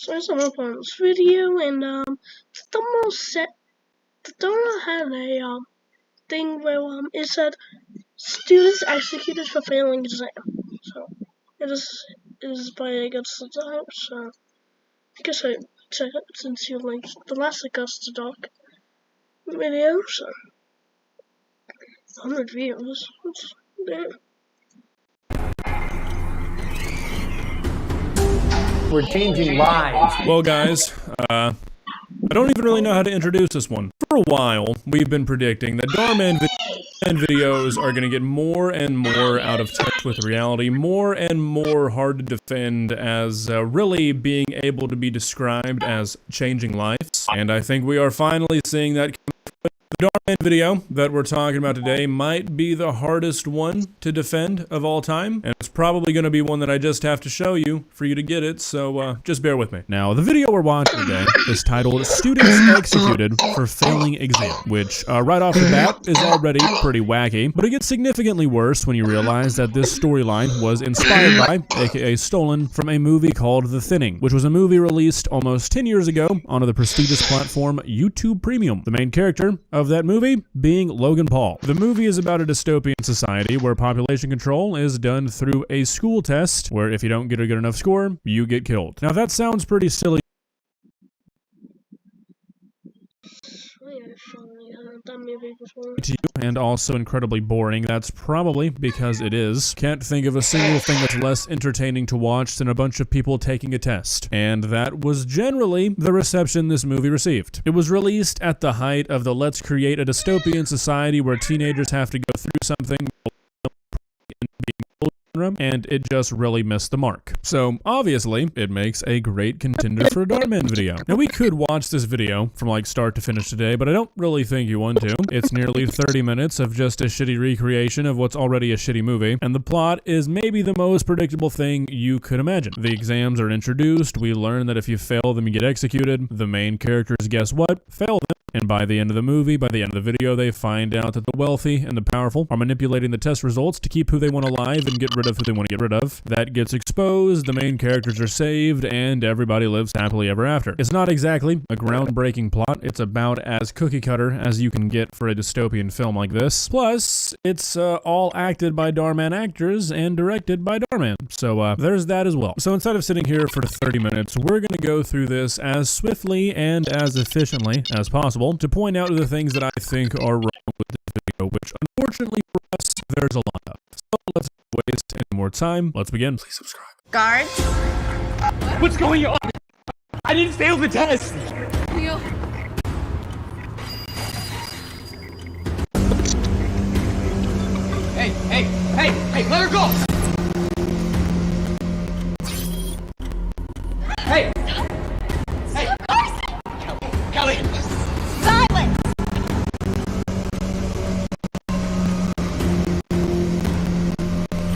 So I started uploading this video, and the thumbnail had a thing where it said students executed for failing exam. So it is by Augusttheduck. So I guess I check it since you linked the last augusttheduck video. So 100 views. Damn. We're changing lives. Well, guys, I don't even really know how to introduce this one. For a while, we've been predicting that Darman videos are going to get more and more out of touch with reality, more and more hard to defend as really being able to be described as changing lives. And I think we are finally seeing that. The Darman video that we're talking about today might be the hardest one to defend of all time, and it's probably going to be one that I just have to show you for you to get it, so just bear with me. Now, the video we're watching today is titled Students Executed for Failing Exam, which right off the bat is already pretty wacky, but it gets significantly worse when you realize that this storyline was inspired by, aka stolen, from a movie called The Thinning, which was a movie released almost 10 years ago onto the prestigious platform YouTube Premium. The main character of that movie being Logan Paul. The movie is about a dystopian society where population control is done through a school test where if you don't get a good enough score, you get killed. Now that sounds pretty silly to you and also incredibly boring. That's probably because it is. Can't think of a single thing that's less entertaining to watch than a bunch of people taking a test. And that was generally the reception this movie received. It was released at the height of the let's create a dystopian society where teenagers have to go through something and it just really missed the mark. So, obviously, it makes a great contender for a Darman video. Now, we could watch this video from like start to finish today, but I don't really think you want to. It's nearly 30 minutes of just a shitty recreation of what's already a shitty movie, and the plot is maybe the most predictable thing you could imagine. The exams are introduced, we learn that if you fail them, you get executed. The main characters, guess what? Fail them. And by the end of the movie, by the end of the video, they find out that the wealthy and the powerful are manipulating the test results to keep who they want alive and get rid of who they want to get rid of. That gets exposed, the main characters are saved, and everybody lives happily ever after. It's not exactly a groundbreaking plot. It's about as cookie cutter as you can get for a dystopian film like this. Plus, it's all acted by Darman actors and directed by Darman. So there's that as well. So instead of sitting here for 30 minutes, we're going to go through this as swiftly and as efficiently as possible to point out the things that I think are wrong with this video, which unfortunately for us, there's a lot of. So let's not waste any more time. Let's begin. Please subscribe. Guards? What's going on? I didn't fail the test. Leo. Hey, let her go. Hey. Kelly. Silence!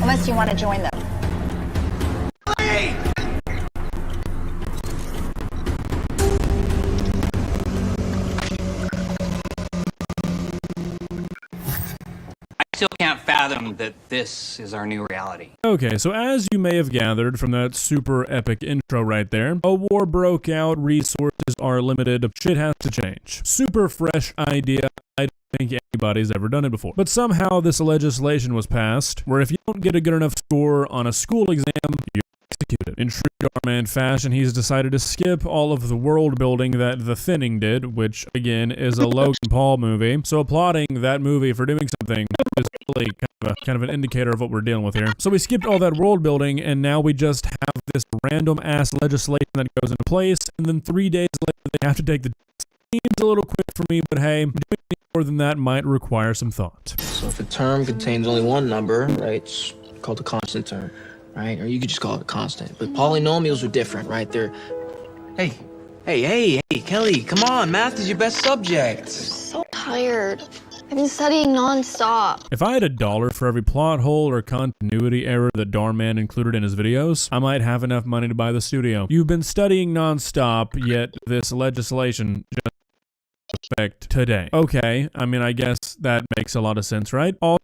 Unless you want to join them. Hey. I still can't fathom that this is our new reality. Okay, so as you may have gathered from that super epic intro right there, a war broke out, resources are limited, shit has to change. Super fresh idea. I don't think anybody's ever done it before. But somehow this legislation was passed where if you don't get a good enough score on a school exam, you're executed. In true Darman fashion, he's decided to skip all of the world building that The Thinning did, which again is a Logan Paul movie. So applauding that movie for doing something is really kind of an indicator of what we're dealing with here. So we skipped all that world building, and now we just have this random ass legislation that goes into place, and then 3 days later they have to take the test. Seems a little quick for me, but hey, doing more than that might require some thought. So if a term contains only one number, right, it's called a constant term, right? Or you could just call it a constant. But polynomials are different, right? They're... Hey, Kelly, come on. Math is your best subject. So tired. I've been studying non-stop. If I had $1 for every plot hole or continuity error that Darman included in his videos, I might have enough money to buy the studio. You've been studying non-stop, yet this legislation just effect today. Okay, I mean, I guess that makes a lot of sense, right? Also,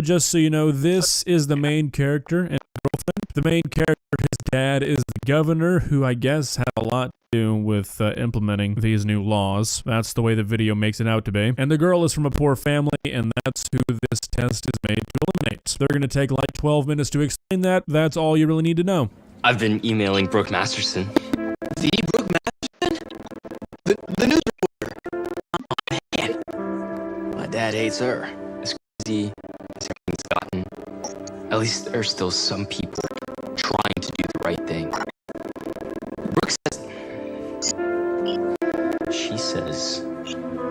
just so you know, this is the main character and girlfriend The main character, his dad, is the governor, who I guess had a lot to do with implementing these new laws. That's the way the video makes it out to be. And the girl is from a poor family, and that's who this test is made to eliminate. They're going to take like 12 minutes to explain that. That's all you really need to know. I've been emailing Brooke Masterson. The Brooke Masterson? The news reporter. Oh, man. My dad hates her. As crazy as everything's gotten, at least there's still some people trying to do the right thing. Brooke says... She says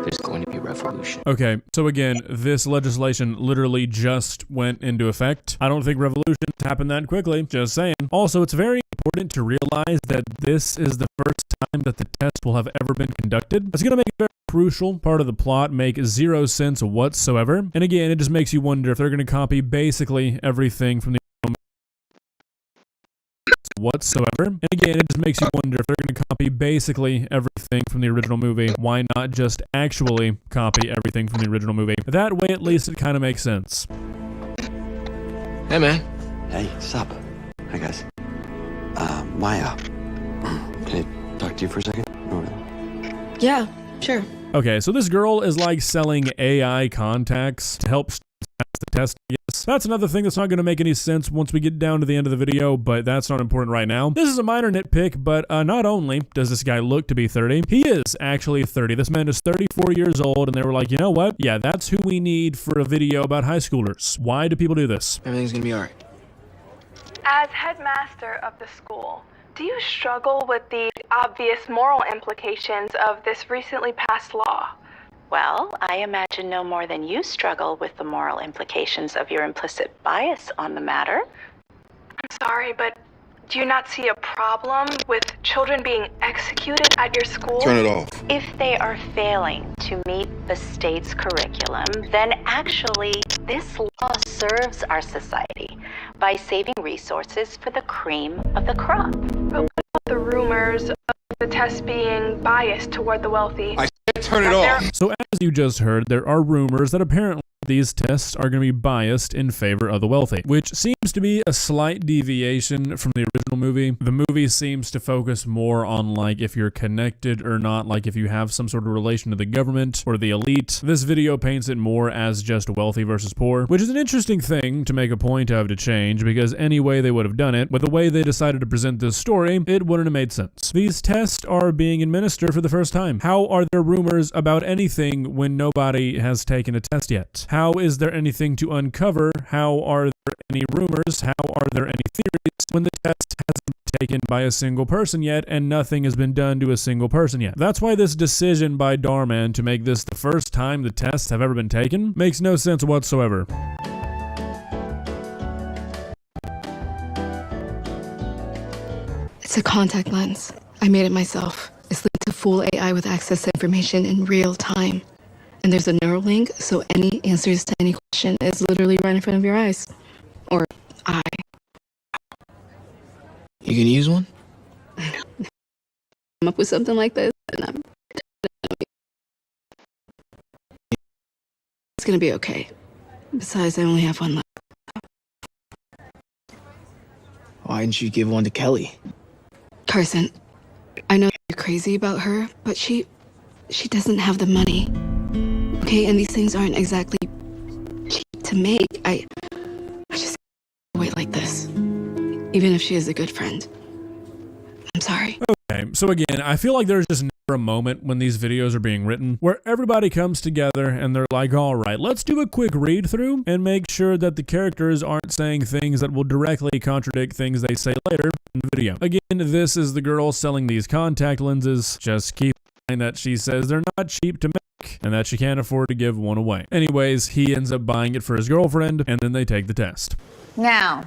there's going to be a revolution. Okay, so again, this legislation literally just went into effect. I don't think revolutions happen that quickly, just saying. Also, it's very important to realize that this is the first time that the test will have ever been conducted. It's going to make a very crucial part of the plot make zero sense whatsoever. And again, it just makes you wonder if they're going to copy basically everything from the whatsoever. And again, it just makes you wonder if they're going to copy basically everything from the original movie. Why not just actually copy everything from the original movie? That way, at least, it kind of makes sense. Hey, man. Hey, what's up? Hi, guys. Maya. Can I talk to you for a second? No, really. Yeah, sure. Okay, so this girl is like selling AI contacts to help students pass the test, I guess. That's another thing that's not going to make any sense once we get down to the end of the video, but that's not important right now. This is a minor nitpick, but not only does this guy look to be 30, he is actually 30. This man is 34 years old, and they were like, you know what? Yeah, that's who we need for a video about high schoolers. Why do people do this? Everything's gonna be alright. As headmaster of the school, do you struggle with the obvious moral implications of this recently passed law? Well, I imagine no more than you struggle with the moral implications of your implicit bias on the matter. I'm sorry, but do you not see a problem with children being executed at your school? Turn it off. If they are failing to meet the state's curriculum, then actually this law serves our society by saving resources for the cream of the crop. But what about the rumors of the test being biased toward the wealthy? I said turn it off. So as you just heard, there are rumors that apparently these tests are going to be biased in favor of the wealthy, which seems to be a slight deviation from the original movie. The movie seems to focus more on like if you're connected or not, like if you have some sort of relation to the government or the elite. This video paints it more as just wealthy versus poor, which is an interesting thing to make a point of to change, because any way they would have done it, with the way they decided to present this story, it wouldn't have made sense. These tests are being administered for the first time. How are there rumors about anything when nobody has taken a test yet? How is there anything to uncover? How are there any rumors? How are there any theories when the test hasn't been taken by a single person yet and nothing has been done to a single person yet? That's why this decision by Darman to make this the first time the tests have ever been taken makes no sense whatsoever. It's a contact lens. I made it myself. It's linked to full AI with access to information in real time. And there's a neural link, so any answers to any question is literally right in front of your eyes. Or eye. You can use one? I'm up with something like this, and I'm... It's gonna be okay. Besides, I only have one left. Why didn't you give one to Kelly? Carson, I know you're crazy about her, but she doesn't have the money. Okay, and these things aren't exactly cheap to make. I just can't wait like this. Even if she is a good friend. I'm sorry. Okay, so again, I feel like there's just never a moment when these videos are being written where everybody comes together and they're like, all right, let's do a quick read through and make sure that the characters aren't saying things that will directly contradict things they say later in the video. Again, this is the girl selling these contact lenses. Just keep in mind that she says they're not cheap to make and that she can't afford to give one away. Anyways, he ends up buying it for his girlfriend and then they take the test. Now,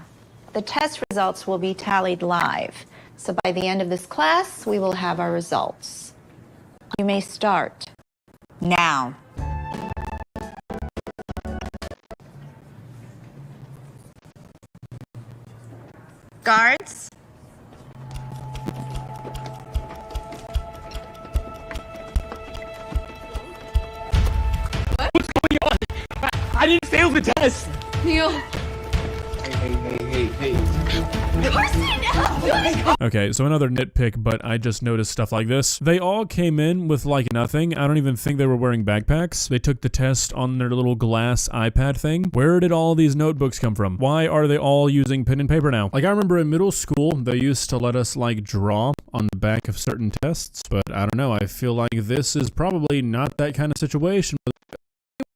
the test results will be tallied live. So by the end of this class, we will have our results. You may start now. Guards. What's going on? I didn't fail the test. Neil. Hey. Okay, so another nitpick, but I just noticed stuff like this. They all came in with like nothing. I don't even think they were wearing backpacks. They took the test on their little glass iPad thing. Where did all these notebooks come from? Why are they all using pen and paper now? Like, I remember in middle school, they used to let us like draw on the back of certain tests, but I don't know. I feel like this is probably not that kind of situation.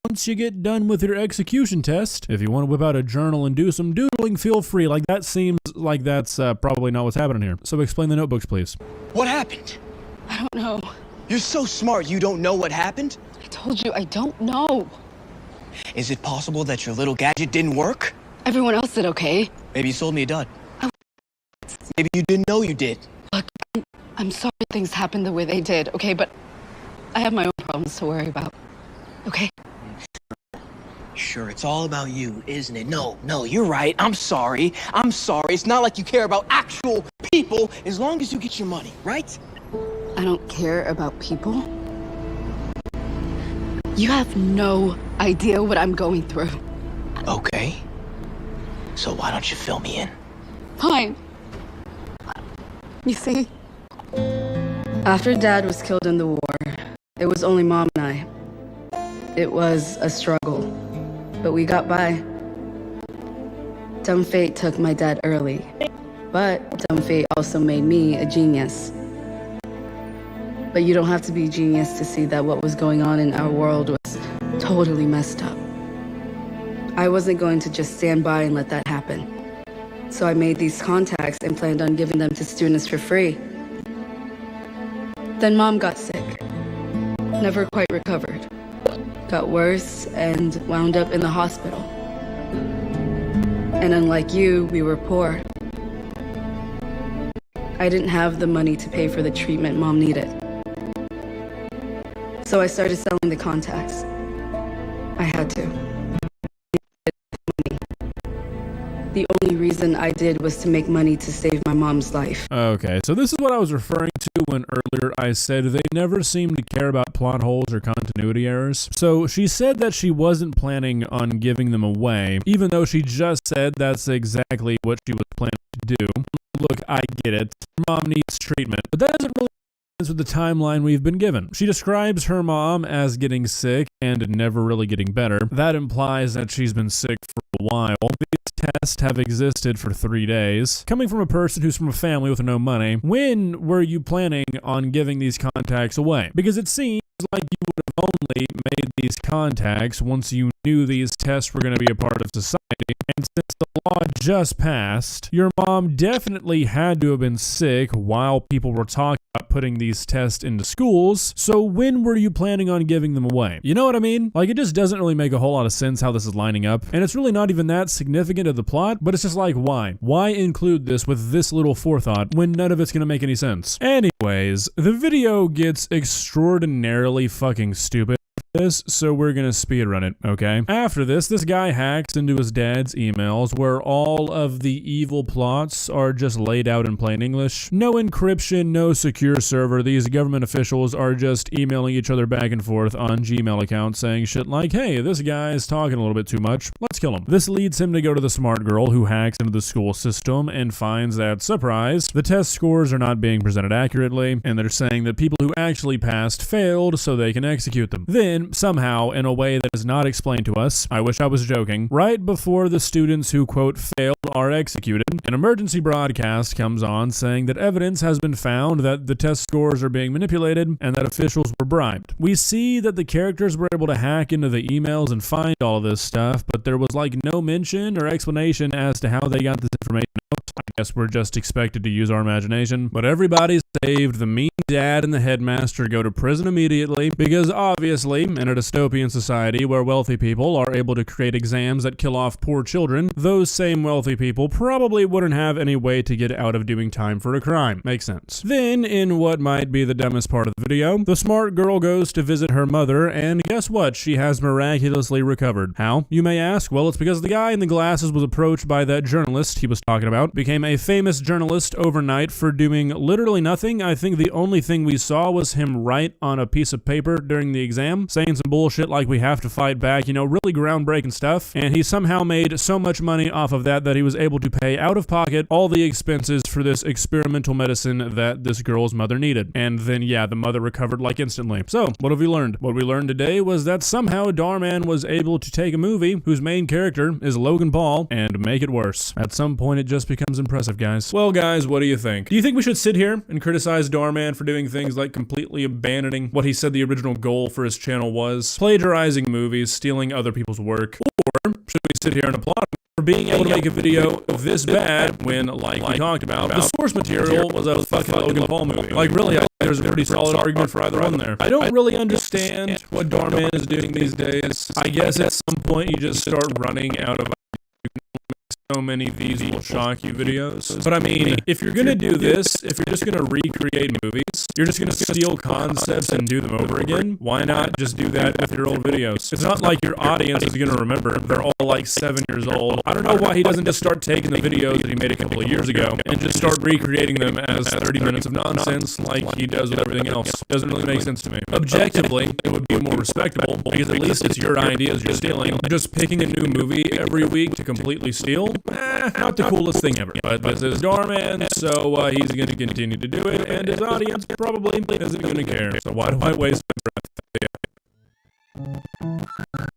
Once you get done with your execution test, if you want to whip out a journal and do some doodling, feel free. Like, that seems like that's probably not what's happening here. So explain the notebooks, please. What happened? I don't know. You're so smart, you don't know what happened? I told you I don't know. Is it possible that your little gadget didn't work? Everyone else did okay. Maybe you sold me a dud. Maybe you didn't know you did. Look, I'm sorry things happened the way they did, okay? But I have my own problems to worry about, okay? Sure, it's all about you, isn't it? No, you're right. I'm sorry. It's not like you care about actual people as long as you get your money, right? I don't care about people. You have no idea what I'm going through. Okay. So why don't you fill me in? Fine. You see, after Dad was killed in the war, it was only Mom and I. It was a struggle, but we got by. Dumb fate took my dad early, but dumb fate also made me a genius. But you don't have to be a genius to see that what was going on in our world was totally messed up. I wasn't going to just stand by and let that happen. So I made these contacts and planned on giving them to students for free. Then Mom got sick, never quite recovered. Got worse and wound up in the hospital. And unlike you, we were poor. I didn't have the money to pay for the treatment Mom needed. So I started selling the contacts. I had to. The only reason I did was to make money to save my mom's life. Okay, so this is what I was referring to when earlier I said they never seem to care about plot holes or continuity errors. So she said that she wasn't planning on giving them away, even though she just said that's exactly what she was planning to do. Look, I get it. Mom needs treatment, but that doesn't really with the timeline we've been given. She describes her mom as getting sick and never really getting better. That implies that she's been sick for a while. These tests have existed for 3 days. Coming from a person who's from a family with no money, when were you planning on giving these contacts away? Because it seems like you would have only made these contacts once you knew these tests were going to be a part of society. And since the law just passed, your mom definitely had to have been sick while people were talking about putting these tests into schools. So when were you planning on giving them away? You know what I mean? Like, it just doesn't really make a whole lot of sense how this is lining up. And it's really not even that significant of the plot, but it's just like, why? Why include this with this little forethought when none of it's going to make any sense? Anyways, the video gets extraordinarily fucking stupid. So we're gonna speedrun it, okay? After this guy hacks into his dad's emails where all of the evil plots are just laid out in plain English. No encryption, no secure server. These government officials are just emailing each other back and forth on Gmail accounts saying shit like, hey, this guy's talking a little bit too much. Let's kill him. This leads him to go to the smart girl who hacks into the school system and finds that, surprise, the test scores are not being presented accurately, and they're saying that people who actually passed failed so they can execute them. Then, somehow, in a way that is not explained to us, I wish I was joking, right before the students who, quote, failed are executed, an emergency broadcast comes on saying that evidence has been found that the test scores are being manipulated and that officials were bribed. We see that the characters were able to hack into the emails and find all of this stuff, but there was like no mention or explanation as to how they got this information out. I guess we're just expected to use our imagination. But everybody's saved. The mean dad and the headmaster go to prison immediately because obviously, in a dystopian society where wealthy people are able to create exams that kill off poor children, those same wealthy people probably wouldn't have any way to get out of doing time for a crime. Makes sense. Then, in what might be the dumbest part of the video, the smart girl goes to visit her mother, and guess what? She has miraculously recovered. How? You may ask. Well, it's because the guy in the glasses was approached by that journalist he was talking about, became a famous journalist overnight for doing literally nothing. I think the only thing we saw was him write on a piece of paper during the exam, saying some bullshit like we have to fight back, you know, really groundbreaking stuff. And he somehow made so much money off of that he was able to pay out of pocket all the expenses for this experimental medicine that this girl's mother needed. And then, yeah, the mother recovered like instantly. So, what have we learned? What we learned today was that somehow Darman was able to take a movie whose main character is Logan Paul and make it worse. At some point, it just becomes impressive, guys. Well, guys, what do you think? Do you think we should sit here and criticize Darman for doing things like completely abandoning what he said the original goal for his channel was, plagiarizing movies, stealing other people's work, or should we sit here and applaud him for being able to make a video this bad when, like we talked about, the source material was a fucking Logan Paul movie? Like, really, I think there's a pretty solid argument for either one there. I don't really understand what Darman is doing these days. I guess at some point you just start running out of so many of these will shock you videos. But I mean, if you're gonna do this, if you're just gonna recreate movies, you're just gonna steal concepts and do them over again, why not just do that with your old videos? It's not like your audience is gonna remember. They're all like 7 years old. I don't know why he doesn't just start taking the videos that he made a couple of years ago and just start recreating them as 30 minutes of nonsense like he does with everything else. Doesn't really make sense to me. Objectively, it would be more respectable because at least it's your ideas you're stealing. Just picking a new movie every week to completely steal, not the coolest thing ever. But this is Darman, so he's going to continue to do it, and his audience probably isn't going to care. So why do I waste my breath?